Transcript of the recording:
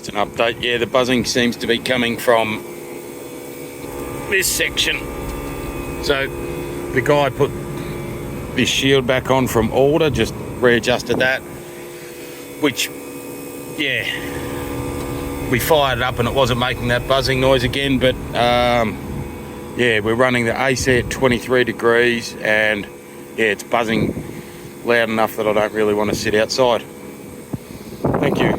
Just an update. Yeah, the buzzing seems to be coming from this section. So the guy put this shield back on from order, just readjusted that, which, yeah, we fired it up and it wasn't making that buzzing noise again. But yeah, we're running the AC at 23 degrees and yeah, it's buzzing loud enough that I don't really want to sit outside. Thank you.